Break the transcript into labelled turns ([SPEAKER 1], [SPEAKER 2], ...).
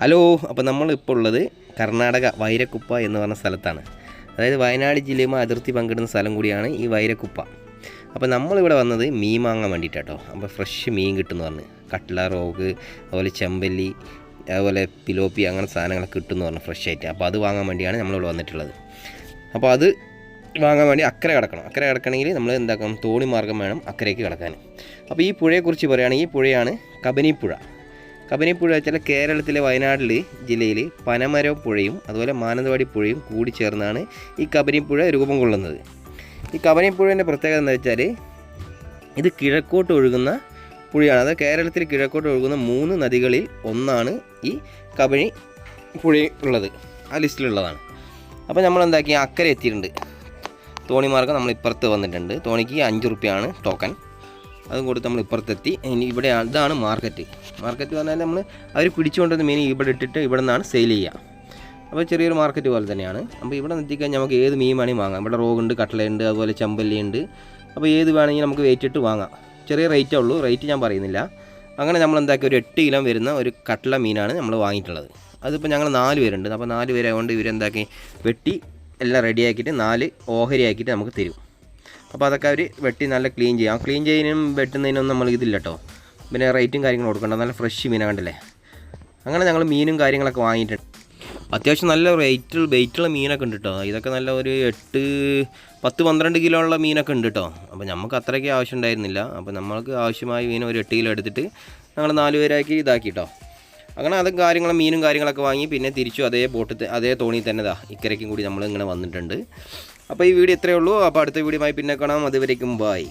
[SPEAKER 1] Hello, അപ്പോൾ നമ്മളിപ്പോൾ ഉള്ളത് കർണാടക വൈരക്കുപ്പ എന്ന് പറഞ്ഞ സ്ഥലത്താണ്. അതായത് വയനാട് ജില്ലയുമായി അതിർത്തി പങ്കിടുന്ന സ്ഥലം കൂടിയാണ് ഈ വൈരക്കുപ്പ. അപ്പോൾ നമ്മളിവിടെ വന്നത് മീൻ വാങ്ങാൻ വേണ്ടിയിട്ടോ. അപ്പോൾ ഫ്രഷ് മീൻ കിട്ടുമെന്ന് പറഞ്ഞ് കട്ട്ല, റോഗ്, അതുപോലെ ചെമ്പല്ലി, അതുപോലെ പിലോപ്പി അങ്ങനെ സാധനങ്ങളൊക്കെ കിട്ടുമെന്ന് പറഞ്ഞു ഫ്രഷ് ആയിട്ട്. അപ്പോൾ അത് വാങ്ങാൻ വേണ്ടിയാണ് നമ്മളിവിടെ വന്നിട്ടുള്ളത്. അപ്പോൾ അത് വാങ്ങാൻ വേണ്ടി അക്കരെ കിടക്കണം. അക്കരെ കിടക്കണമെങ്കിൽ നമ്മൾ എന്താക്കണം, തോണി മാർഗ്ഗം വേണം അക്കരയ്ക്ക് കിടക്കാൻ. അപ്പോൾ ഈ പുഴയെക്കുറിച്ച് പറയുകയാണെങ്കിൽ ഈ പുഴയാണ് കബനിപ്പുഴ. കബനിപ്പുഴ വെച്ചാൽ കേരളത്തിലെ വയനാട്ടിൽ ജില്ലയിൽ പനമരം പുഴയും അതുപോലെ മാനന്തവാടി പുഴയും കൂടി ചേർന്നാണ് ഈ കബനിപ്പുഴ രൂപം കൊള്ളുന്നത്. ഈ കബനിപ്പുഴേൻ്റെ പ്രത്യേകത എന്താ വെച്ചാൽ ഇത് കിഴക്കോട്ട് ഒഴുകുന്ന പുഴയാണ്. അത് കേരളത്തിൽ കിഴക്കോട്ട് ഒഴുകുന്ന 3 നദികളിൽ ഒന്നാണ് ഈ കബനി പുഴ ഉള്ളത്, ആ ലിസ്റ്റിലുള്ളതാണ്. അപ്പോൾ നമ്മൾ എന്താക്കി അക്കരെ എത്തിയിട്ടുണ്ട്. തോണി മാർഗ്ഗം നമ്മൾ ഇപ്പുറത്ത് വന്നിട്ടുണ്ട്. തോണിക്ക് 5 റുപ്യാണ് ടോക്കൺ. അതും കൊടുത്ത് നമ്മൾ ഇപ്പുറത്തെത്തി. ഇനി ഇവിടെ ഇതാണ് മാർക്കറ്റ്. മാർക്കറ്റ് പറഞ്ഞാൽ നമ്മൾ അവർ പിടിച്ചുകൊണ്ടുവന്ന മീൻ ഇവിടെ ഇട്ടിട്ട് ഇവിടെ നിന്നാണ് സെയിൽ ചെയ്യുക. അപ്പോൾ ചെറിയൊരു മാർക്കറ്റ് പോലെ തന്നെയാണ്. അപ്പോൾ ഇവിടെ എത്തിക്കഴിഞ്ഞാൽ നമുക്ക് ഏത് മീൻ വേണമെങ്കിൽ വാങ്ങാം. ഇവിടെ റോഗുണ്ട്, കട്ട്ലയുണ്ട്, അതുപോലെ ചെമ്പല്ലി ഉണ്ട്. അപ്പോൾ ഏത് വേണമെങ്കിൽ നമുക്ക് വെയിറ്റ് ഇട്ട് വാങ്ങാം. ചെറിയ റേറ്റേ ഉള്ളൂ, റേറ്റ് ഞാൻ പറയുന്നില്ല. അങ്ങനെ നമ്മൾ എന്താക്കി ഒരു 8 കിലോ വരുന്ന ഒരു കട്ട്ല മീനാണ് നമ്മൾ വാങ്ങിയിട്ടുള്ളത്. അതിപ്പോൾ ഞങ്ങൾ 4 പേരുണ്ട്. അപ്പോൾ 4 പേരായതുകൊണ്ട് ഇവരെന്താക്കി വെട്ടി എല്ലാം റെഡിയാക്കിയിട്ട് 4 ഓഹരിയാക്കിയിട്ട് നമുക്ക് തരും. അപ്പോൾ അതൊക്കെ അവർ വെട്ടി നല്ല ക്ലീൻ ചെയ്യും. ആ ക്ലീൻ ചെയ്യുന്നതിനും വെട്ടുന്നതിനൊന്നും നമ്മൾ ഇതില്ല കേട്ടോ. പിന്നെ റേറ്റും കാര്യങ്ങളും കൊടുക്കണ്ട. നല്ല ഫ്രഷ് മീനാണ് കണ്ടില്ലേ. അങ്ങനെ ഞങ്ങൾ മീനും കാര്യങ്ങളൊക്കെ വാങ്ങിയിട്ടുണ്ട്. അത്യാവശ്യം നല്ല വെയിറ്റുള്ള മീനൊക്കെ ഉണ്ട് കേട്ടോ. ഇതൊക്കെ നല്ല ഒരു 8, 10, 12 കിലോ ഉള്ള മീനൊക്കെ ഉണ്ട് കേട്ടോ. അപ്പോൾ നമുക്ക് അത്രയ്ക്ക് ആവശ്യം ഉണ്ടായിരുന്നില്ല. അപ്പോൾ നമ്മൾക്ക് ആവശ്യമായ മീൻ ഒരു 8 കിലോ എടുത്തിട്ട് ഞങ്ങൾ 4 പേരാക്കി ഇതാക്കി കേട്ടോ. അങ്ങനെ അതും കാര്യങ്ങളും മീനും കാര്യങ്ങളൊക്കെ വാങ്ങി പിന്നെ തിരിച്ചു അതേ തോണിയിൽ തന്നെ ഇക്കരയ്ക്കും കൂടി നമ്മൾ ഇങ്ങനെ വന്നിട്ടുണ്ട്. അപ്പോൾ ഈ വീഡിയോ ഇത്രയേ ഉള്ളൂ. അപ്പോൾ അടുത്ത വീഡിയോയുമായി പിന്നെ കാണാം. അതുവരേക്കും ബൈ.